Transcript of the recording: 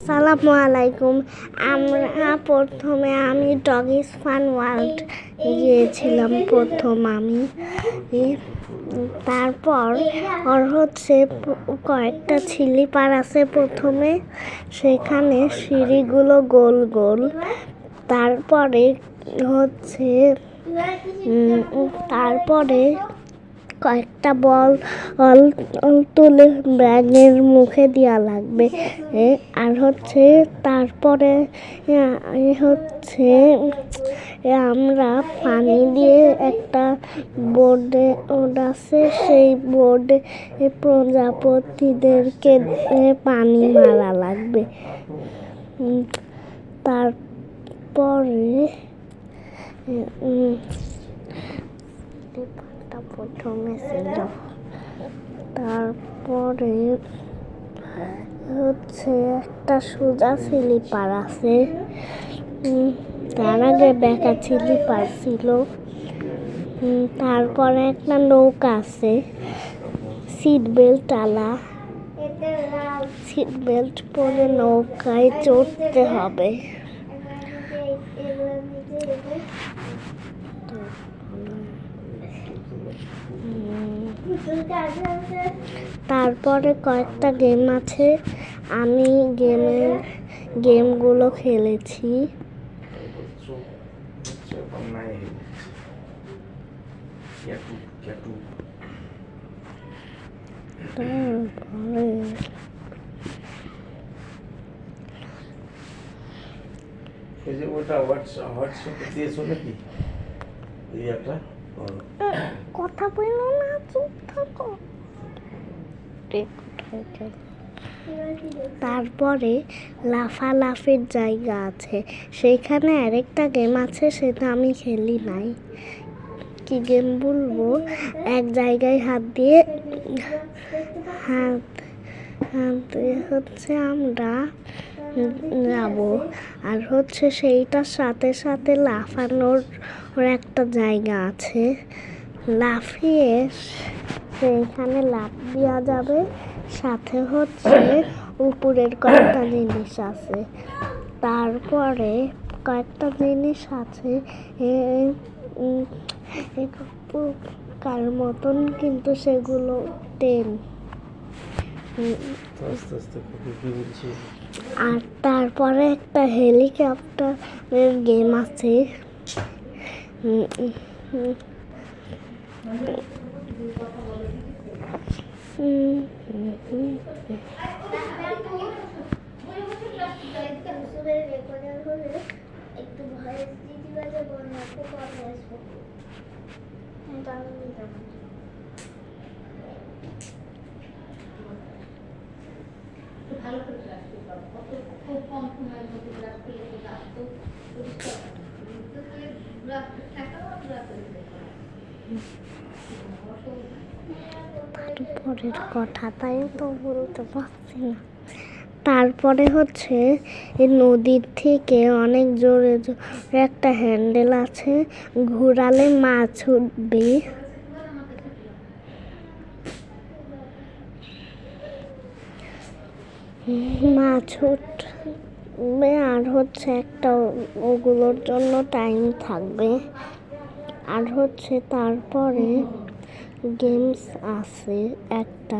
আসসালামু আলাইকুম। আমি ডগিস ফান ওয়ার্ল্ড গিয়েছিলাম আমি। তারপর কয়েকটা স্লিপার আছে। প্রথমে সেখানে সিঁড়িগুলো গোল গোল। তারপরে কয়েকটা বল তুলে ব্যাগের মুখে দেওয়া লাগবে। আর তারপরে আমরা পানি দিয়ে একটা বোর্ডে আছে, সেই বোর্ডে প্রজাপতিদেরকে পানি মারা লাগবে। তারপরে প্রথমে ছিল। তারপরে একটা সোজা স্লিপার আছে, তার আগে বেঁকা স্লিপার ছিল। তারপরে একটা নৌকা আছে, সিট বেল্ট আলা। সিট বেল্ট পরে নৌকায় চড়তে হবে। তারপরে কয়েকটা গেম আছে, আমি গেমগুলো খেলেছি। কথা বললো না, চুপ থাকো। তারপরে লাফালাফির জায়গা আছে, সেখানে আরেকটা গেম আছে, সেটা আমি খেলি নাই। কি গেম বলবো, এক জায়গায় হাত দিয়ে আমরা যাব। আর সেইটার সাথে সাথে লাফানোর একটা জায়গা আছে, লাফিয়ে সেইখানে লাফ দেওয়া যাবে। সাথে উপরের কয়েকটা জিনিস আছে। তারপরে কয়েকটা জিনিস আছে কার মতন, কিন্তু সেগুলো টেন। আর তারপরে একটা হেলিকপ্টারের গেম আছে। তারপরের কথা তাই তো বলতে পারছি না। তারপরে এই নদীর থেকে অনেক জোরে জোরে একটা হ্যান্ডেল আছে, ঘোরালে মাছ উঠবে। মাছ উঠবে আর একটা ওগুলোর জন্য টাইম থাকবে। আর তারপরে গেমস আছে একটা